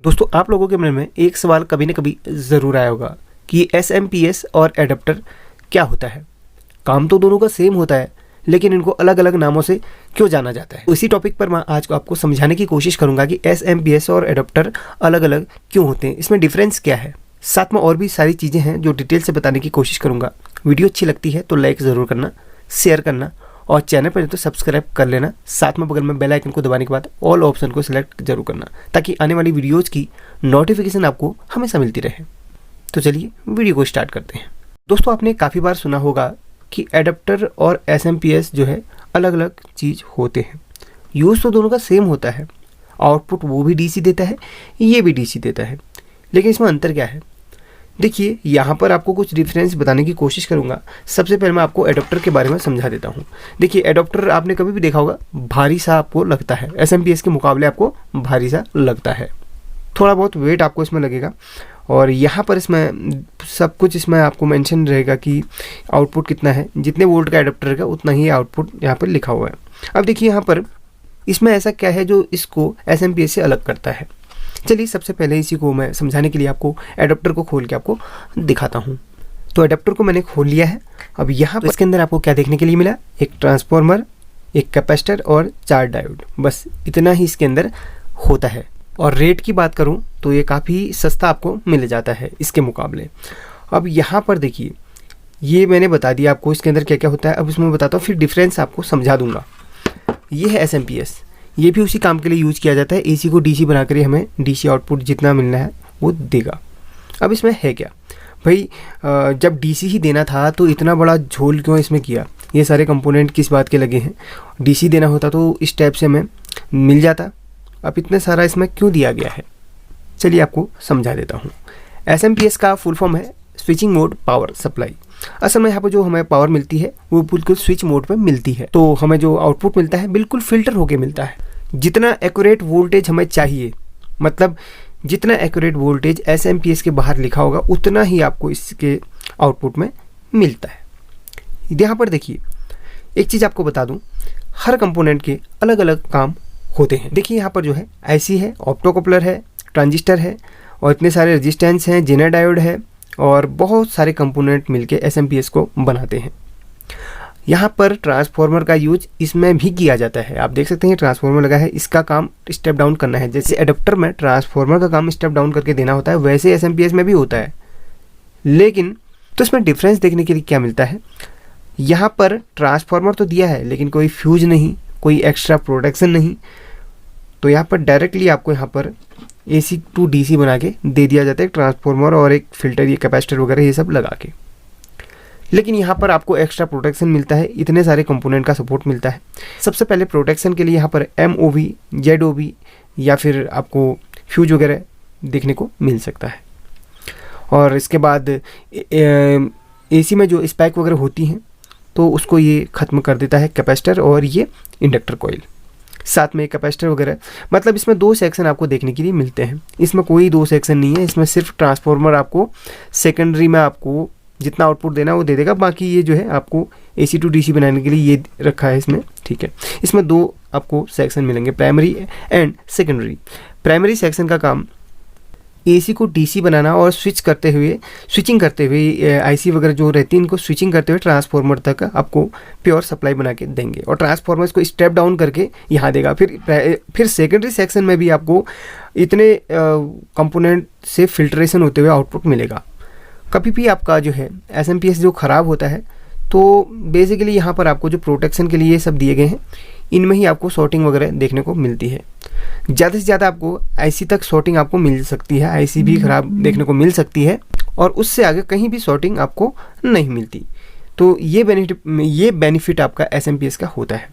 दोस्तों, आप लोगों के मन में एक सवाल कभी न कभी ज़रूर आया होगा कि एसएमपीएस और एडाप्टर क्या होता है। काम तो दोनों का सेम होता है, लेकिन इनको अलग अलग नामों से क्यों जाना जाता है। इसी टॉपिक पर मैं आज आपको समझाने की कोशिश करूंगा कि एसएमपीएस और एडाप्टर अलग अलग क्यों होते हैं, इसमें डिफरेंस क्या है। साथ में और भी सारी चीज़ें हैं जो डिटेल से बताने की कोशिश करूंगा। वीडियो अच्छी लगती है तो लाइक ज़रूर करना, शेयर करना और चैनल पर तो सब्सक्राइब कर लेना। साथ में बगल में बेल आइकन को दबाने के बाद ऑल ऑप्शन को सिलेक्ट जरूर करना, ताकि आने वाली वीडियोज़ की नोटिफिकेशन आपको हमेशा मिलती रहे। तो चलिए वीडियो को स्टार्ट करते हैं। दोस्तों, आपने काफ़ी बार सुना होगा कि एडाप्टर और एसएमपीएस जो है अलग अलग चीज़ होते हैं। यूज़ तो दोनों का सेम होता है, आउटपुट वो भी डीसी देता है, ये भी डीसी देता है, लेकिन इसमें अंतर क्या है। देखिए, यहाँ पर आपको कुछ डिफरेंस बताने की कोशिश करूँगा। सबसे पहले मैं आपको एडाप्टर के बारे में समझा देता हूँ। देखिए, एडाप्टर आपने कभी भी देखा होगा भारी सा आपको लगता है, एसएमपीएस के मुकाबले आपको भारी सा लगता है। थोड़ा बहुत वेट आपको इसमें लगेगा और यहाँ पर इसमें सब कुछ इसमें आपको मेंशन रहेगा कि आउटपुट कितना है। जितने वोल्ट का एडाप्टर का उतना ही आउटपुट यहाँ पर लिखा हुआ है। अब देखिए, यहाँ पर इसमें ऐसा क्या है जो इसको एसएमपीएस से अलग करता है। चलिए, सबसे पहले इसी को मैं समझाने के लिए आपको एडाप्टर को खोल के आपको दिखाता हूँ। तो एडाप्टर को मैंने खोल लिया है। अब यहाँ पर इसके अंदर आपको क्या देखने के लिए मिला, एक ट्रांसफार्मर, एक कैपेसिटर और 4 डायोड, बस इतना ही इसके अंदर होता है। और रेट की बात करूँ तो ये काफ़ी सस्ता आपको मिल जाता है इसके मुकाबले। अब यहाँ पर देखिए, ये मैंने बता दिया आपको इसके अंदर क्या क्या होता है। अब इसमें बताता हूँ, फिर डिफरेंस आपको समझा दूंगा। ये है एसएमपीएस, ये भी उसी काम के लिए यूज़ किया जाता है। एसी को डीसी बनाकर हमें डीसी आउटपुट जितना मिलना है वो देगा। अब इसमें है क्या भाई, जब डीसी ही देना था तो इतना बड़ा झोल क्यों इसमें किया। ये सारे कंपोनेंट किस बात के लगे हैं। डीसी देना होता तो इस टाइप से हमें मिल जाता। अब इतने सारा इसमें क्यों दिया गया है, चलिए आपको समझा देता हूँ। एसएमपीएस का फुल फॉर्म है स्विचिंग मोड पावर सप्लाई। असल में यहाँ पर जो हमें पावर मिलती है वो बिल्कुल स्विच मोड पे मिलती है। तो हमें जो आउटपुट मिलता है बिल्कुल फिल्टर होके मिलता है। जितना एक्यूरेट वोल्टेज हमें चाहिए, मतलब जितना एक्यूरेट वोल्टेज एसएमपीएस के बाहर लिखा होगा उतना ही आपको इसके आउटपुट में मिलता है। यहाँ पर देखिए, एक चीज़ आपको बता दूँ, हर कंपोनेंट के अलग अलग काम होते हैं। देखिए, यहाँ पर जो है आईसी है, ऑप्टोकपलर है, ट्रांजिस्टर है और इतने सारे रेजिस्टेंस हैं, जेनर डायोड है और बहुत सारे कंपोनेंट मिलके एसएमपीएस को बनाते हैं। यहाँ पर ट्रांसफार्मर का यूज इसमें भी किया जाता है। आप देख सकते हैं ट्रांसफार्मर लगा है, इसका काम स्टेप डाउन करना है। जैसे एडाप्टर में ट्रांसफार्मर का काम स्टेप डाउन करके देना होता है, वैसे एसएमपीएस में भी होता है। लेकिन तो इसमें डिफरेंस देखने के लिए क्या मिलता है, यहाँ पर ट्रांसफार्मर तो दिया है लेकिन कोई फ्यूज नहीं, कोई एक्स्ट्रा प्रोटेक्शन नहीं। तो यहाँ पर डायरेक्टली आपको यहाँ पर AC टू DC बना के दे दिया जाता है, ट्रांसफार्मर और एक फिल्टर, ये कैपेसिटर वगैरह ये सब लगा के। लेकिन यहाँ पर आपको एक्स्ट्रा प्रोटेक्शन मिलता है, इतने सारे कंपोनेंट का सपोर्ट मिलता है। सबसे पहले प्रोटेक्शन के लिए यहाँ पर MOV, ZOV या फिर आपको फ्यूज वगैरह देखने को मिल सकता है। और इसके बाद AC में जो स्पाइक वगैरह होती हैं तो उसको ये ख़त्म कर देता है कैपेसिटर और ये इंडक्टर कॉइल, साथ में कैपेसिटर वगैरह। मतलब इसमें 2 सेक्शन आपको देखने के लिए मिलते हैं। इसमें कोई 2 सेक्शन नहीं है, इसमें सिर्फ ट्रांसफार्मर आपको सेकेंडरी में आपको जितना आउटपुट देना है वो दे देगा। बाकी ये जो है आपको AC टू DC बनाने के लिए ये रखा है इसमें, ठीक है। इसमें 2 आपको सेक्शन मिलेंगे, primary and secondary. Primary section का काम AC को DC बनाना और स्विचिंग करते हुए IC वगैरह जो रहती है इनको स्विचिंग करते हुए ट्रांसफार्मर तक आपको प्योर सप्लाई बना के देंगे और ट्रांसफार्मर को स्टेप डाउन करके यहाँ देगा। फिर सेकेंडरी सेक्शन में भी आपको इतने कंपोनेंट से फिल्ट्रेशन होते हुए आउटपुट मिलेगा। कभी भी आपका जो है एसएमपीएस जो ख़राब होता है तो बेसिकली यहाँ पर आपको जो प्रोटेक्शन के लिए ये सब दिए गए हैं इनमें ही आपको शॉर्टिंग वगैरह देखने को मिलती है। ज़्यादा से ज़्यादा आपको आईसी तक शॉर्टिंग आपको मिल सकती है, आईसी भी ख़राब देखने को मिल सकती है और उससे आगे कहीं भी शॉर्टिंग आपको नहीं मिलती। तो ये बेनिफिट आपका एसएमपीएस का होता है।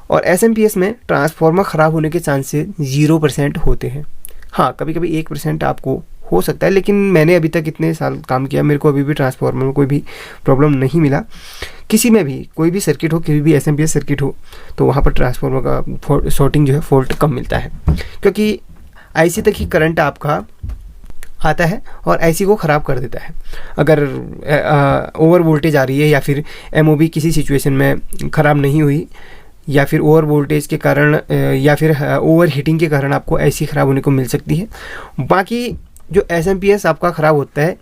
और एसएमपीएस में ट्रांसफार्मर ख़राब होने के चांसेस 0% होते हैं। हाँ, कभी कभी 1% आपको हो सकता है, लेकिन मैंने अभी तक इतने साल काम किया, मेरे को अभी भी ट्रांसफार्मर में कोई भी प्रॉब्लम नहीं मिला। किसी में भी कोई भी सर्किट हो, किसी भी एसएमपीएस सर्किट हो, तो वहाँ पर ट्रांसफार्मर का शॉर्टिंग जो है फॉल्ट कम मिलता है, क्योंकि आईसी तक ही करंट आपका आता है और आईसी को ख़राब कर देता है। अगर ओवर वोल्टेज आ रही है या फिर MOV किसी सिचुएशन में ख़राब नहीं हुई या फिर ओवर वोल्टेज के कारण या फिर ओवर हीटिंग के कारण आपको ऐसी ख़राब होने को मिल सकती है। बाकी जो SMPS आपका ख़राब होता है,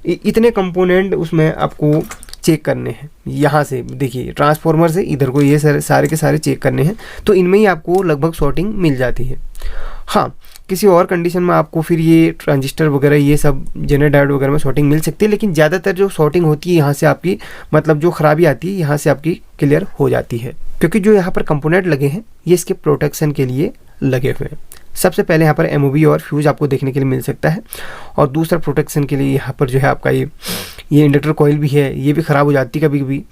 इतने कंपोनेंट उसमें आपको चेक करने हैं। यहाँ से देखिए ट्रांसफार्मर से इधर को ये सारे के सारे चेक करने हैं, तो इनमें ही आपको लगभग शॉर्टिंग मिल जाती है। हाँ, किसी और कंडीशन में आपको फिर ये ट्रांजिस्टर वगैरह ये सब जेनर डायोड वगैरह में शॉर्टिंग मिल सकती है, लेकिन ज़्यादातर जो शॉर्टिंग होती है यहाँ से आपकी मतलब जो ख़राबी आती है यहाँ से आपकी क्लियर हो जाती है, क्योंकि जो यहाँ पर कंपोनेंट लगे हैं ये इसके प्रोटेक्शन के लिए लगे हुए हैं। सबसे पहले यहाँ पर MOV और फ्यूज आपको देखने के लिए मिल सकता है, और दूसरा प्रोटेक्शन के लिए यहाँ पर जो है आपका ये इंडक्टर कॉइल भी है, ये भी ख़राब हो जाती है कभी कभी।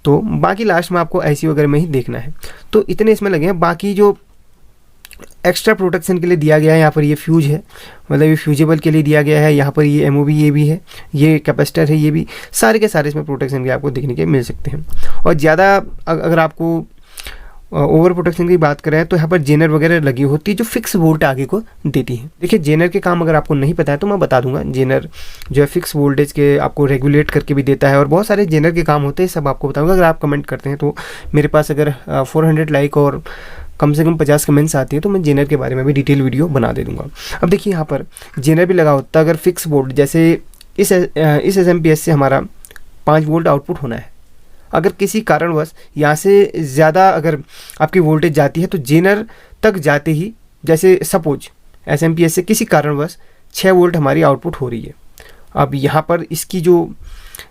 तो बाकी लास्ट में आपको IC वगैरह में ही देखना है। तो इतने इसमें लगे हैं। बाकी जो एक्स्ट्रा प्रोटेक्शन के लिए दिया गया है यहाँ पर ये फ्यूज है, मतलब ये फ्यूजेबल के लिए दिया गया है। यहाँ पर ये MOV ये भी है, ये कैपेसिटर है, ये भी सारे के सारे इसमें प्रोटेक्शन के आपको देखने के मिल सकते हैं। और ज़्यादा अगर आपको ओवर प्रोटेक्शन की बात करें तो यहाँ पर जेनर वगैरह लगी होती है जो फिक्स वोल्ट आगे को देती है। देखिए जेनर के काम अगर आपको नहीं पता है तो मैं बता दूंगा। जेनर जो है फिक्स वोल्टेज के आपको रेगुलेट करके भी देता है, और बहुत सारे जेनर के काम होते हैं, सब आपको बताऊंगा। अगर आप कमेंट करते हैं तो मेरे पास अगर 400 लाइक और कम से कम 50 कमेंट्स आती है तो मैं जेनर के बारे में भी डिटेल वीडियो बना दे दूँगा। अब देखिए यहाँ पर जेनर भी लगा होता है। अगर फिक्स वोल्ट जैसे इस SMPS से हमारा 5 वोल्ट आउटपुट होना है, अगर किसी कारणवश यहाँ से ज़्यादा अगर आपकी वोल्टेज जाती है तो जेनर तक जाते ही, जैसे सपोज SMPS से किसी कारणवश 6 वोल्ट हमारी आउटपुट हो रही है, अब यहाँ पर इसकी जो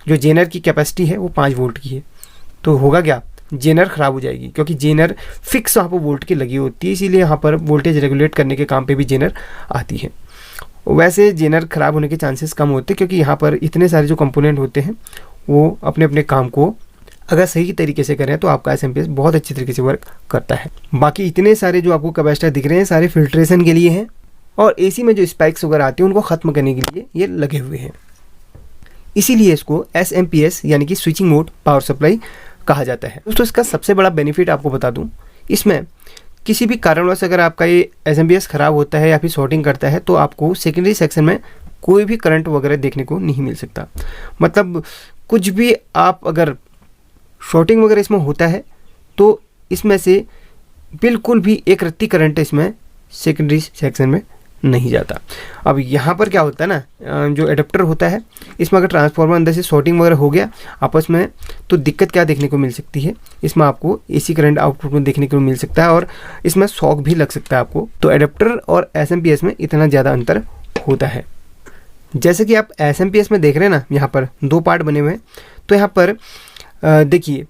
जेनर की कैपेसिटी है वो 5 वोल्ट की है, तो होगा क्या, जेनर ख़राब हो जाएगी, क्योंकि जेनर फिक्स वहाँ पर वोल्ट की लगी होती है, इसीलिए यहाँ पर वोल्टेज रेगुलेट करने के काम पे भी जेनर आती है। वैसे जेनर ख़राब होने के चांसेस कम होते हैं, क्योंकि यहाँ पर इतने सारे जो कंपोनेंट होते हैं वो अपने अपने काम को अगर सही तरीके से करें तो आपका SMPS बहुत अच्छी तरीके से वर्क करता है। बाकी इतने सारे जो आपको कैपेसिटर दिख रहे हैं सारे फिल्ट्रेशन के लिए हैं, और AC में जो स्पाइक्स वगैरह आती हैं उनको ख़त्म करने के लिए ये लगे हुए हैं। इसीलिए इसको SMPS यानी कि स्विचिंग मोड पावर सप्लाई कहा जाता है। दोस्तों इसका सबसे बड़ा बेनिफिट आपको बता दूं, इसमें किसी भी कारणवश अगर आपका ये SMPS ख़राब होता है या फिर शॉर्टिंग करता है तो आपको सेकेंडरी सेक्शन में कोई भी करंट वगैरह देखने को नहीं मिल सकता। मतलब कुछ भी आप अगर शॉर्टिंग वगैरह इसमें होता है तो इसमें से बिल्कुल भी एक रत्ती करंट इसमें सेकेंडरी सेक्शन में नहीं जाता। अब यहाँ पर क्या होता है ना, जो एडाप्टर होता है इसमें अगर ट्रांसफार्मर अंदर से शॉर्टिंग वगैरह हो गया आपस में, तो दिक्कत क्या देखने को मिल सकती है, इसमें आपको AC करंट आउटपुट में देखने को मिल सकता है और इसमें शॉक भी लग सकता है आपको। तो एडाप्टर और SMPS में इतना ज़्यादा अंतर होता है। जैसे कि आप SMPS में देख रहे हैं ना, यहाँ पर 2 पार्ट बने हुए हैं। तो यहाँ पर देखिए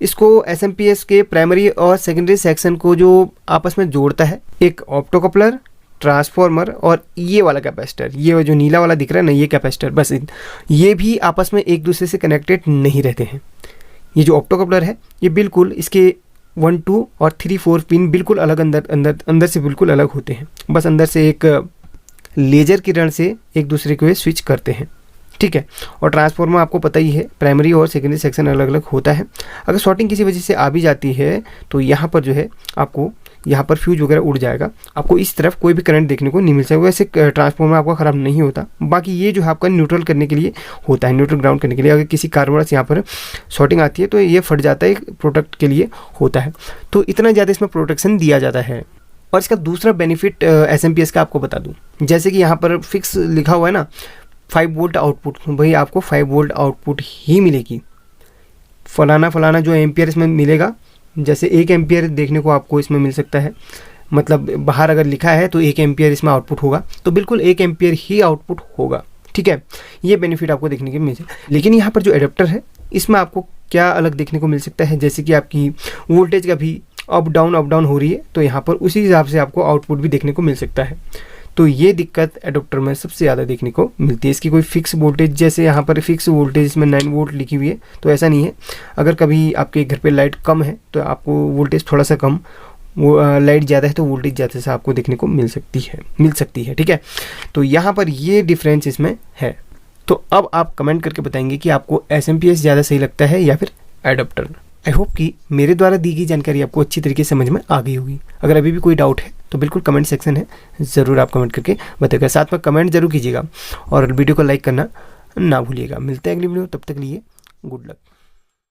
इसको SMPS के प्राइमरी और सेकेंडरी सेक्शन को जो आपस में जोड़ता है, एक ऑप्टोकपलर, ट्रांसफार्मर और ये वाला कैपेसिटर, ये जो नीला वाला दिख रहा है ना ये कैपेसिटर, बस ये भी आपस में एक दूसरे से कनेक्टेड नहीं रहते हैं। ये जो ऑप्टोकपलर है ये बिल्कुल इसके 1, 2 और 3, 4 पिन बिल्कुल अलग अंदर से बिल्कुल अलग होते हैं। बस अंदर से एक लेजर किरण से एक दूसरे को स्विच करते हैं, ठीक है। और ट्रांसफार्मर आपको पता ही है प्राइमरी और सेकेंडरी सेक्शन अलग अलग होता है। अगर शॉर्टिंग किसी वजह से आ भी जाती है तो यहाँ पर जो है आपको यहाँ पर फ्यूज वगैरह उड़ जाएगा, आपको इस तरफ कोई भी करंट देखने को नहीं मिल सकता। वैसे ट्रांसफार्मर आपका ख़राब नहीं होता, बाकी ये जो है आपका न्यूट्रल करने के लिए होता है, न्यूट्रल ग्राउंड करने के लिए। अगर किसी कारणवश यहाँ पर शॉर्टिंग आती है तो ये फट जाता है, प्रोटेक्ट के लिए होता है। तो इतना ज़्यादा इसमें प्रोटेक्शन दिया जाता है। और इसका दूसरा बेनिफिट SMPS का आपको बता दूँ, जैसे कि यहाँ पर फिक्स लिखा हुआ है ना 5 वोल्ट आउटपुट, भाई आपको 5 वोल्ट आउटपुट ही मिलेगी। फलाना जो एम्पियर इसमें मिलेगा, जैसे 1 एम्पियर देखने को आपको इसमें मिल सकता है, मतलब बाहर अगर लिखा है तो 1 एम्पियर इसमें आउटपुट होगा, तो बिल्कुल 1 एम्पियर ही आउटपुट होगा, ठीक है। ये बेनिफिट आपको देखने को मिल सकता है। लेकिन यहाँ पर जो एडाप्टर है इसमें आपको क्या अलग देखने को मिल सकता है, जैसे कि आपकी वोल्टेज का भी अप डाउन हो रही है तो यहाँ पर उसी हिसाब से आपको आउटपुट भी देखने को मिल सकता है। तो ये दिक्कत एडाप्टर में सबसे ज़्यादा देखने को मिलती है। इसकी कोई फिक्स वोल्टेज, जैसे यहाँ पर फिक्स वोल्टेज इसमें 9 वोल्ट लिखी हुई है, तो ऐसा नहीं है। अगर कभी आपके घर पे लाइट कम है तो आपको वोल्टेज थोड़ा सा कम, वो लाइट ज़्यादा है तो वोल्टेज ज़्यादा से आपको देखने को मिल सकती है, ठीक है। तो यहाँ पर ये डिफरेंस इसमें है। तो अब आप कमेंट करके बताएंगे कि आपको SMPS ज़्यादा सही लगता है या फिर एडाप्टर। आई होप कि मेरे द्वारा दी गई जानकारी आपको अच्छी तरीके से समझ में आ गई होगी। अगर अभी भी कोई डाउट है तो बिल्कुल कमेंट सेक्शन है, ज़रूर आप कमेंट करके बताइएगा। साथ में कमेंट जरूर कीजिएगा और वीडियो को लाइक करना ना भूलिएगा। मिलते हैं अगली वीडियो, तब तक लिए गुड लक।